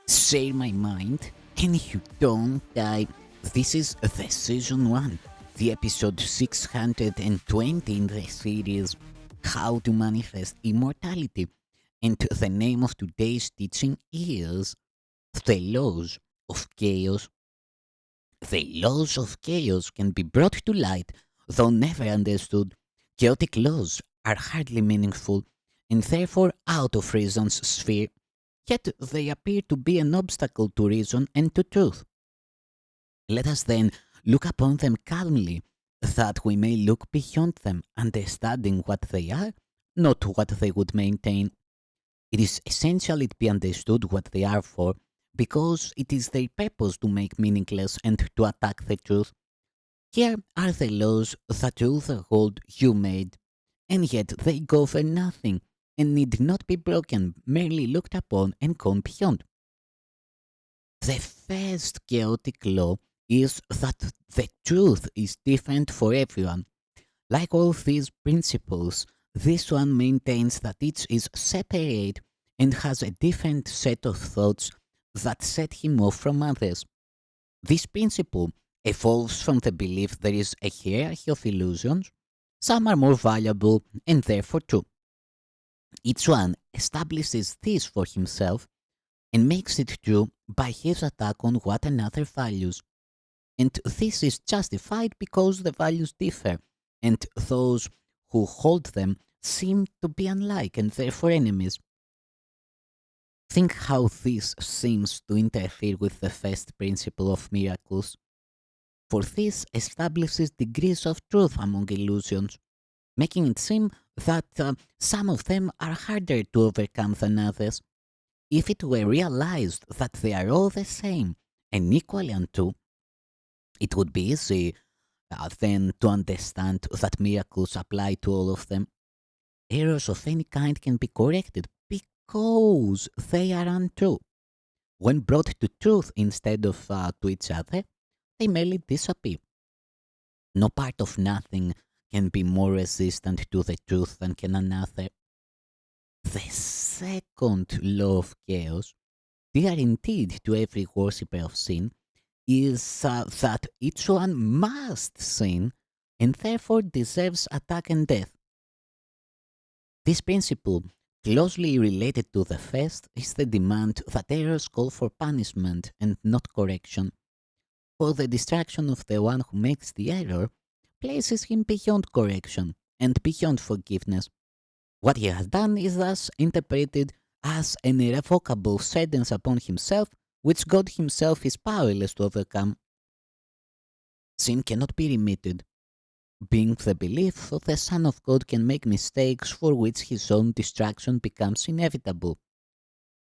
Share my mind, and you don't die. This is the season 1, the episode 620 in the series How to Manifest Immortality. And the name of today's teaching is The Laws of Chaos. The laws of chaos can be brought to light, though never understood. Chaotic laws are hardly meaningful, and therefore out of reason's sphere, yet they appear to be an obstacle to reason and to truth. Let us then look upon them calmly, that we may look beyond them, understanding what they are, not what they would maintain. It is essential it be understood what they are for, because it is their purpose to make meaningless and to attack the truth. Here are the laws that rule the world you made, and yet they go for nothing and need not be broken, merely looked upon and gone beyond. The first chaotic law is that the truth is different for everyone. Like all these principles, this one maintains that each is separate and has a different set of thoughts that set him off from others. This principle evolves from the belief there is a hierarchy of illusions. Some are more valuable and therefore true. Each one establishes this for himself and makes it true by his attack on what another values. And this is justified because the values differ, and those who hold them seem to be unlike and therefore enemies. Think how this seems to interfere with the first principle of miracles, for this establishes degrees of truth among illusions, making it seem that some of them are harder to overcome than others. If it were realized that they are all the same and equally untrue, it would be easy then to understand that miracles apply to all of them. Errors of any kind can be corrected because they are untrue. When brought to truth instead of to each other, they merely disappear. No part of nothing can be more resistant to the truth than can another. The second law of chaos, dear indeed to every worshipper of sin, is that each one must sin and therefore deserves attack and death. This principle, closely related to the first, is the demand that errors call for punishment and not correction. For the distraction of the one who makes the error places him beyond correction and beyond forgiveness. What he has done is thus interpreted as an irrevocable sentence upon himself, which God Himself is powerless to overcome. Sin cannot be remitted, being the belief that the Son of God can make mistakes for which his own destruction becomes inevitable.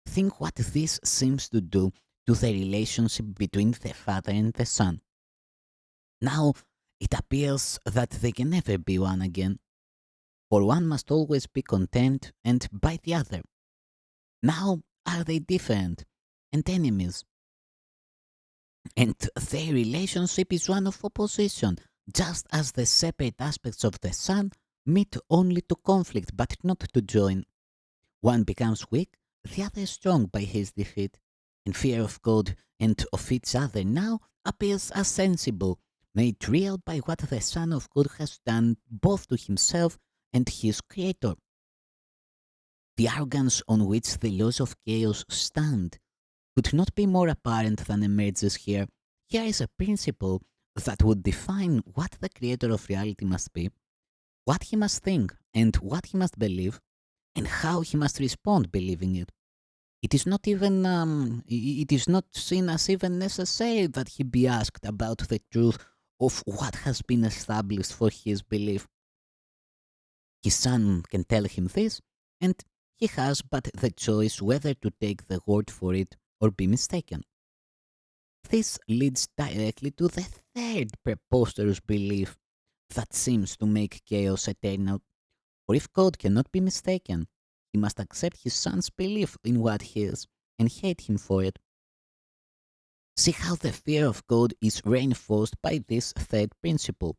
Think what this seems to do to the relationship between the Father and the Son. Now, it appears that they can never be one again, for one must always be content and by the other. Now are they different and enemies, and their relationship is one of opposition, just as the separate aspects of the Son meet only to conflict but not to join. One becomes weak, the other strong by his defeat, and fear of God and of each other now appears as sensible, made real by what the Son of God has done both to himself and his Creator. The arrogance on which the laws of chaos stand could not be more apparent than emerges here. Here is a principle that would define what the creator of reality must be, what he must think, and what he must believe, and how he must respond believing it. It is not even it is not seen as even necessary that he be asked about the truth of what has been established for his belief. His son can tell him this, and he has but the choice whether to take the word for it or be mistaken. This leads directly to the third preposterous belief that seems to make chaos eternal. For if God cannot be mistaken, he must accept his son's belief in what he is and hate him for it. See how the fear of God is reinforced by this third principle.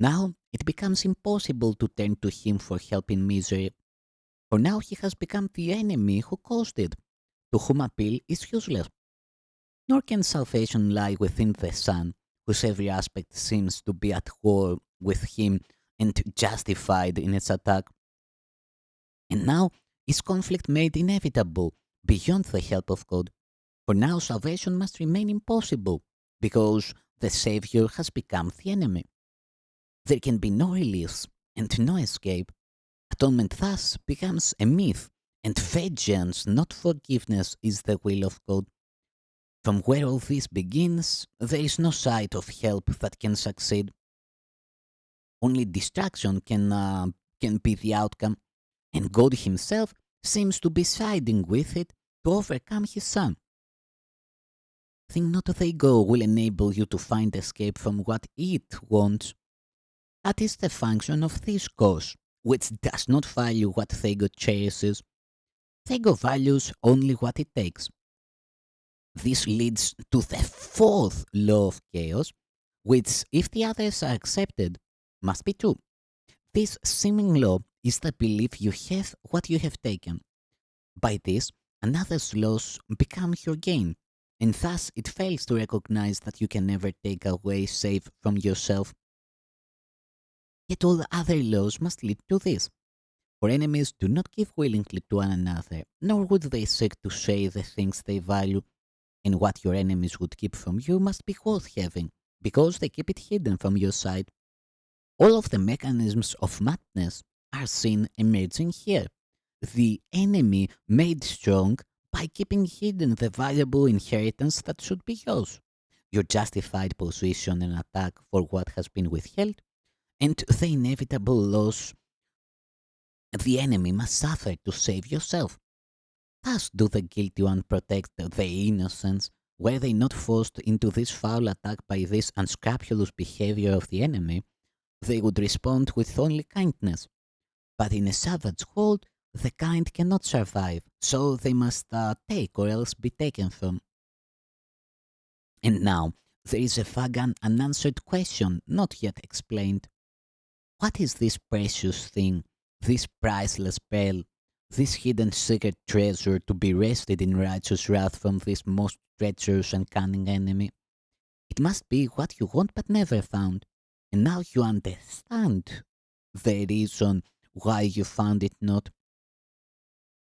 Now it becomes impossible to turn to him for help in misery, for now he has become the enemy who caused it. to whom appeal is useless. Nor can salvation lie within the Son, whose every aspect seems to be at war with him and justified in its attack. And now is conflict made inevitable beyond the help of God. For now salvation must remain impossible, because the Saviour has become the enemy. There can be no release and no escape. Atonement thus becomes a myth, and vengeance, not forgiveness, is the will of God. From where all this begins, there is no sight of help that can succeed. Only destruction can be the outcome, and God Himself seems to be siding with it to overcome His Son. Think not the ego will enable you to find escape from what it wants. That is the function of this cause, which does not value what the ego cherishes. The ego values only what it takes. This leads to the fourth law of chaos, which, if the others are accepted, must be true. This seeming law is the belief you have what you have taken. By this, another's loss becomes your gain, and thus it fails to recognize that you can never take away save from yourself. Yet all other laws must lead to this. For enemies do not give willingly to one another, nor would they seek to share the things they value, and what your enemies would keep from you must be worth having, because they keep it hidden from your sight. All of the mechanisms of madness are seen emerging here. The enemy made strong by keeping hidden the valuable inheritance that should be yours, your justified position and attack for what has been withheld, and the inevitable loss the enemy must suffer to save yourself. Thus do the guilty one protect the innocents. Were they not forced into this foul attack by this unscrupulous behavior of the enemy, they would respond with only kindness. But in a savage world, the kind cannot survive, so they must take or else be taken from. And now, there is a vague unanswered question not yet explained. What is this precious thing, this priceless pearl, this hidden secret treasure to be wrested in righteous wrath from this most treacherous and cunning enemy? It must be what you want but never found. And now you understand the reason why you found it not.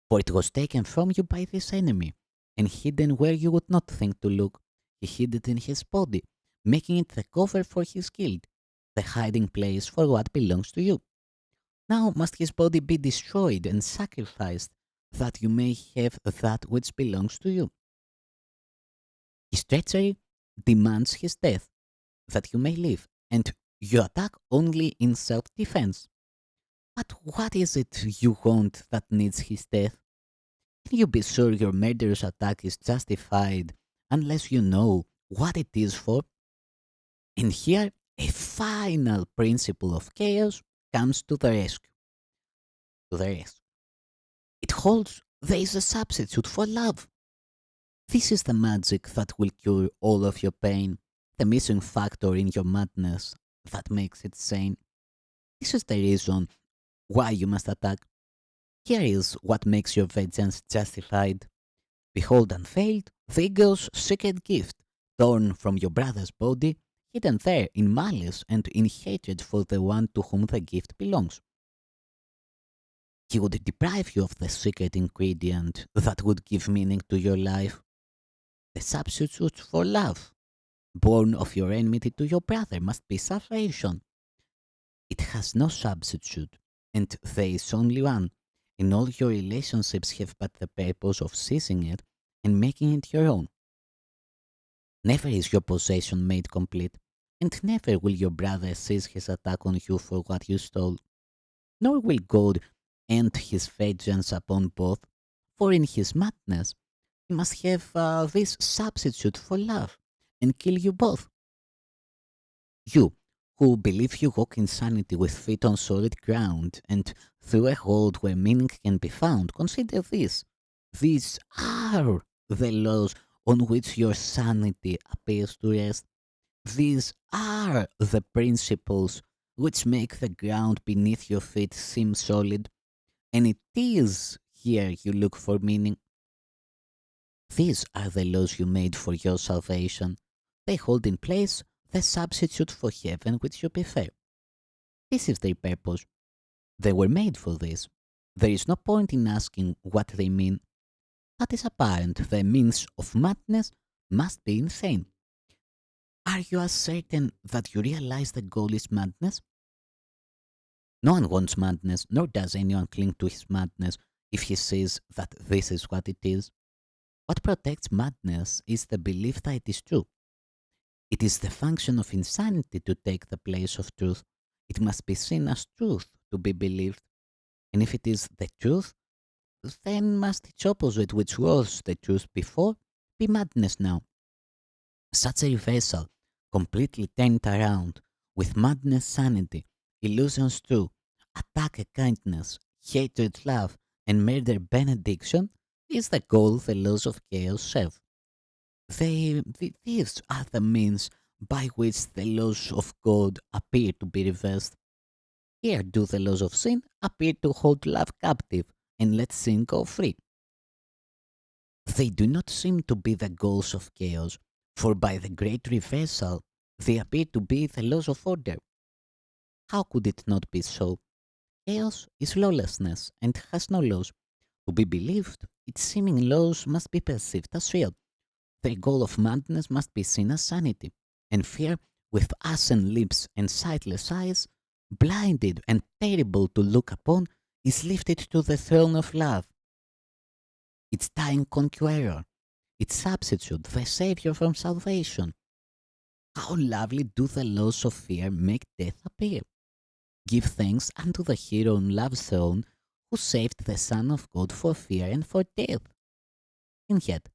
For it was taken from you by this enemy, and hidden where you would not think to look. He hid it in his body, making it the cover for his guilt, the hiding place for what belongs to you. Now must his body be destroyed and sacrificed, that you may have that which belongs to you. His treachery demands his death, that you may live, and you attack only in self-defense. But what is it you want that needs his death? Can you be sure your murderous attack is justified unless you know what it is for? And here, a final principle of chaos comes to the rescue. To the rescue. It holds there is a substitute for love. This is the magic that will cure all of your pain, the missing factor in your madness that makes it sane. This is the reason why you must attack. Here is what makes your vengeance justified. Behold unveiled the eagle's secret gift, torn from your brother's body, hidden there in malice and in hatred for the one to whom the gift belongs. He would deprive you of the secret ingredient that would give meaning to your life, the substitute for love. Born of your enmity to your brother must be salvation. It has no substitute, and there is only one, and all your relationships have but the purpose of seizing it and making it your own. Never is your possession made complete, and never will your brother cease his attack on you for what you stole. Nor will God end his vengeance upon both, for in his madness he must have this substitute for love, and kill you both. You, who believe you walk in sanity with feet on solid ground, and through a world where meaning can be found, consider this. These are the laws on which your sanity appears to rest. These are the principles which make the ground beneath your feet seem solid, and it is here you look for meaning. These are the laws you made for your salvation. They hold in place the substitute for heaven which you prefer. This is their purpose. They were made for this. There is no point in asking what they mean. That is apparent. The means of madness must be insane. Are you as certain that you realize the goal is madness? No one wants madness, nor does anyone cling to his madness if he says that this is what it is. What protects madness is the belief that it is true. It is the function of insanity to take the place of truth. It must be seen as truth to be believed. And if it is the truth, then must its opposite, which was the truth before, be madness now. Such a reversal, completely turned around, with madness sanity, illusions true, attack kindness, hatred love, and murder benediction, is the goal the laws of chaos serve. These are the means by which the laws of God appear to be reversed. Here do the laws of sin appear to hold love captive and let sin go free. They do not seem to be the goals of chaos, for by the great reversal they appear to be the laws of order. How could it not be so? Chaos is lawlessness and has no laws. To be believed, its seeming laws must be perceived as real. The goal of madness must be seen as sanity, and fear, with ashen lips and sightless eyes, blinded and terrible to look upon, is lifted to the throne of love, its dying conqueror, its substitute, the savior from salvation. How lovely do the laws of fear make death appear! Give thanks unto the hero on love's throne who saved the Son of God for fear and for death. And yet,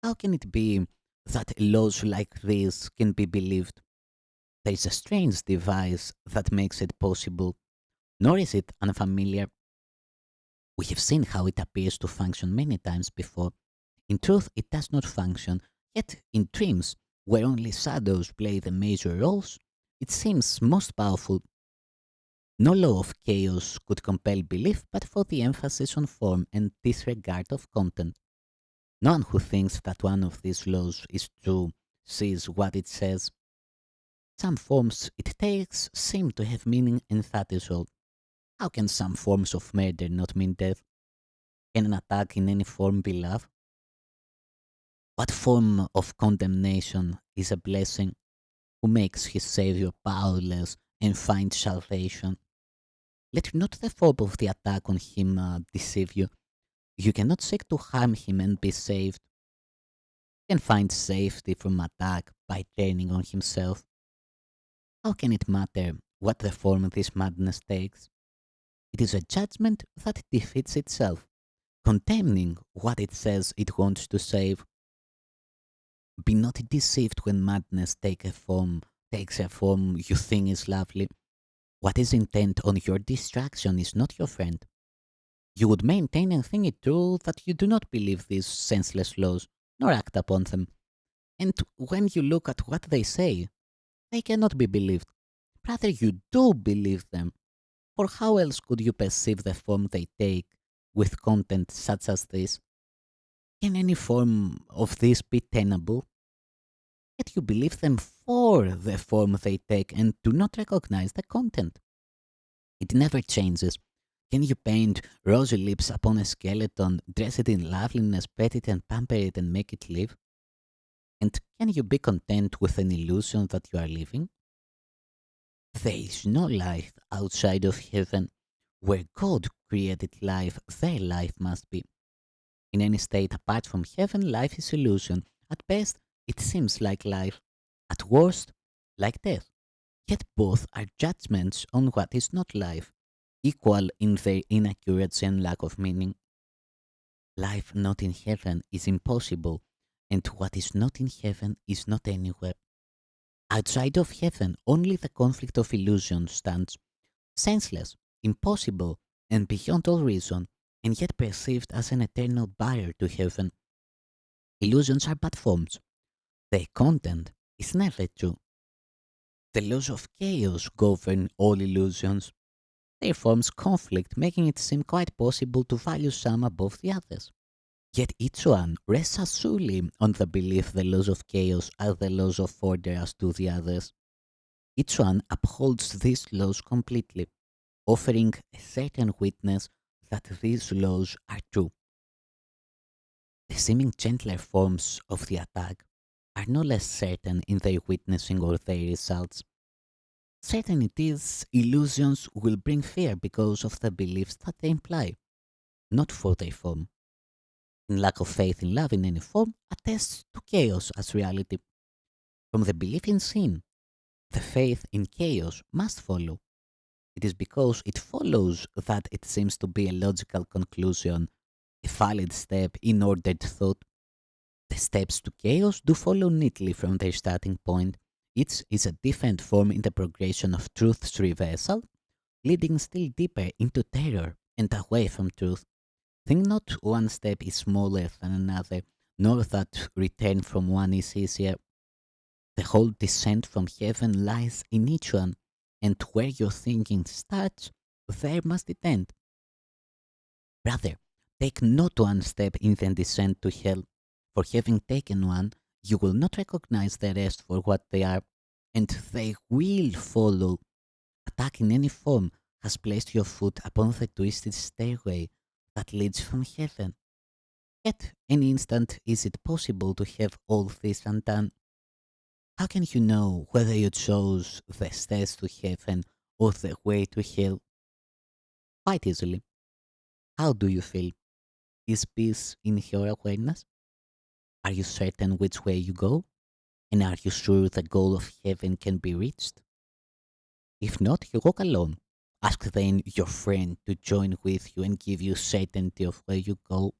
how can it be that laws like this can be believed? There is a strange device that makes it possible, nor is it unfamiliar. We have seen how it appears to function many times before. In truth, it does not function, yet in dreams, where only shadows play the major roles, it seems most powerful. No law of chaos could compel belief but for the emphasis on form and disregard of content. No one who thinks that one of these laws is true sees what it says. Some forms it takes seem to have meaning, and that is all. How can some forms of murder not mean death? Can an attack in any form be love? What form of condemnation is a blessing? Who makes his Savior powerless and finds salvation? Let not the form of the attack on him deceive you. You cannot seek to harm him and be saved. He can find safety from attack by turning on himself. How can it matter what the form this madness takes? It is a judgment that defeats itself, condemning what it says it wants to save. Be not deceived when madness takes a form you think is lovely. What is intent on your distraction is not your friend. You would maintain and think it true that you do not believe these senseless laws, nor act upon them. And when you look at what they say, they cannot be believed. Rather, you do believe them. For how else could you perceive the form they take with content such as this? Can any form of this be tenable? Yet you believe them for the form they take and do not recognize the content. It never changes. Can you paint rosy lips upon a skeleton, dress it in loveliness, pet it and pamper it and make it live? And can you be content with an illusion that you are living? There is no life outside of heaven. Where God created life, their life must be. In any state apart from heaven, life is illusion. At best, it seems like life. At worst, like death. Yet both are judgments on what is not life, equal in their inaccuracy and lack of meaning. Life not in heaven is impossible, and what is not in heaven is not anywhere. Outside of heaven, only the conflict of illusion stands, senseless, impossible, and beyond all reason, and yet perceived as an eternal barrier to heaven. Illusions are but forms. Their content is never true. The laws of chaos govern all illusions. Their forms conflict, making it seem quite possible to value some above the others. Yet each one rests solely on the belief the laws of chaos are the laws of order as to the others. Each one upholds these laws completely, offering a certain witness that these laws are true. The seeming gentler forms of the attack are no less certain in their witnessing or their results. Certain it is illusions will bring fear because of the beliefs that they imply, not for their form. And lack of faith in love in any form attests to chaos as reality. From the belief in sin, the faith in chaos must follow. It is because it follows that it seems to be a logical conclusion, a valid step in ordered thought. The steps to chaos do follow neatly from their starting point. Each is a different form in the progression of truth's reversal, leading still deeper into terror and away from truth. Think not one step is smaller than another, nor that return from one is easier. The whole descent from heaven lies in each one, and where your thinking starts, there must it end. Brother, take not one step in the descent to hell, for having taken one, you will not recognize the rest for what they are, and they will follow. Attack in any form has placed your foot upon the twisted stairway that leads from heaven. At any instant is it possible to have all this undone. How can you know whether you chose the stairs to heaven or the way to hell? Quite easily. How do you feel? Is peace in your awareness? Are you certain which way you go? And are you sure the goal of heaven can be reached? If not, you walk alone. Ask then your friend to join with you and give you certainty of where you go.